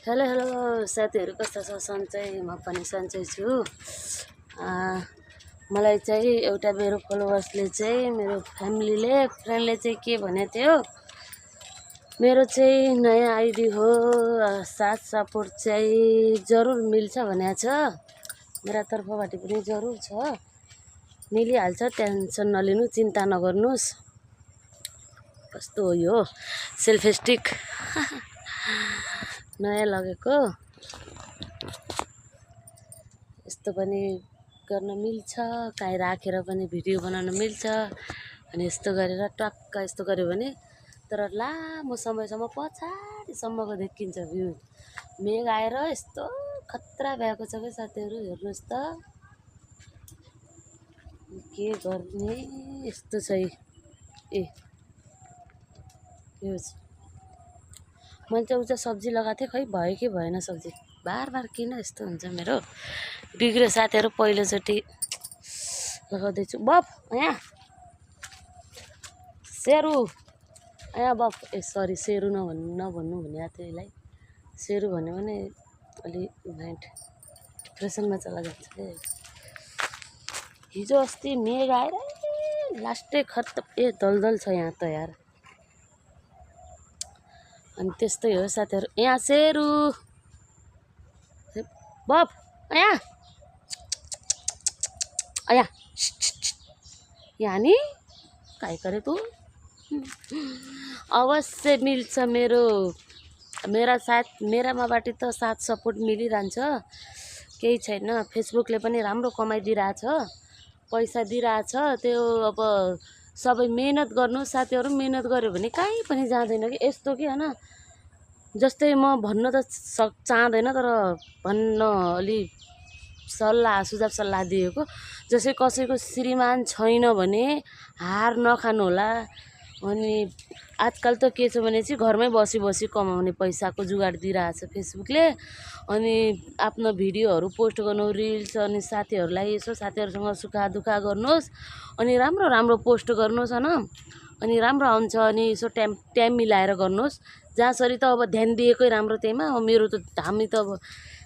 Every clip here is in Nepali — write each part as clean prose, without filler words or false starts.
हेलो हेलो साथीहरू, कस्तो छ? सन्चै? म पनि सन्चै छु। मलाई चाहिँ एउटा मेरो फलोवर्सले चाहिँ मेरो फ्रेन्डले चाहिँ के भनेको थियो, मेरो चाहिँ नयाँ आइडी हो, साथ सपोर्ट चाहिँ जरुर मिल्छ भनेको छ। मेरा तर्फबाट पनि जरुर छ, मिलिहाल्छ, टेन्सन नलिनु, चिन्ता नगर्नुहोस्। कस्तो हो यो सेल्फी स्टिक नयाँ लगेको, यस्तो पनि गर्न मिल्छ, काहीँ राखेर पनि भिडियो बनाउन मिल्छ। अनि यस्तो गरेर टक्क यस्तो गर्यो भने तर लामो समयसम्म पछाडिसम्मको देखिन्छ भ्यू। मेघ आएर यस्तो खतरा भएको छ कि साथीहरू, हेर्नुहोस् त के गर्ने, यस्तो छ ए यो मैले चाहिँ उता सब्जी लगाएको थिएँ, खै भयो कि भएन सब्जी। बार किन यस्तो हुन्छ मेरो, बिग्रियो साथीहरू। पहिलोचोटि लगाउँदैछु। बफ यहाँ सेरु, यहाँ बफ, ए सरी, सेरु नभन्नु भनेको थियो यसलाई। सेरु भन्यो भने अलि माइन्ड डिप्रेसनमा चला जान्छ के। हिजो अस्ति मेघ आएर लास्टै खत्तम, दलदल छ यहाँ त यार। अनि त्यस्तै हो साथीहरू। यहाँ सेरु बफ, यहाँ यहाँ नि काय करे तू। अवश्य मिल्छ मेरामाबाट त साथ सपोर्ट मिलिरहन्छ, केही छैन। फेसबुकले पनि राम्रो कमाइदिरहेछ, पैसा दिइरहेछ। त्यो अब सबै मेहनत गर्नु साथीहरू, मेहनत गर्यो भने कहीँ पनि जाँदैन कि। यस्तो कि होइन, जस्तै म भन्न त चाहँदैन, तर भन्न अलि सुझाव सल्लाह दिएको। जस्तै कसैको श्रीमान छैन भने हार नखानु होला। अनि आजकल त के छ भने चाहिँ घरमै बसी कमाउने पैसाको जुगाड दिइरहेछ फेसबुकले। अनि आफ्नो भिडियोहरू पोस्ट गर्नु, रिल्स, अनि साथीहरूलाई यसो साथीहरूसँग सुख दुःख गर्नुहोस्, अनि राम्रो पोस्ट गर्नुहोस् होइन। अनि राम्रो आउँछ, अनि यसो टाइम मिलाएर गर्नुहोस्। जहाँसरी त अब ध्यान दिएकै राम्रो त्यहीमा। मेरो त हामी त अब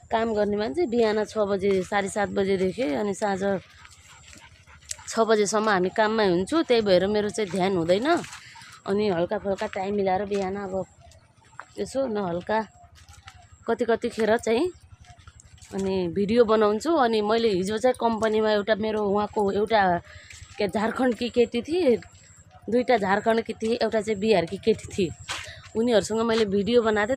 काम गर्ने मान्छे, बिहान 6 बजे 7:30 बजेदेखि अनि साँझ 6 बजेसम्म हामी काममै हुन्छु। त्यही भएर मेरो चाहिँ ध्यान हुँदैन। अनि हल्का फुल्का टाइम मिलाएर बिहान अब यसो न हल्का कति खेर चाहिँ अनि भिडियो बनाउँछु। अनि मैले हिजो चाहिँ कम्पनीमा एउटा मेरो उहाँको एउटा झारखण्डकी केटी थिए, दुईवटा झारखण्डकी थिए, एउटा चाहिँ बिहारकी केटी थिए। उनीहरूसँग मैले भिडियो बनाएको थिएँ।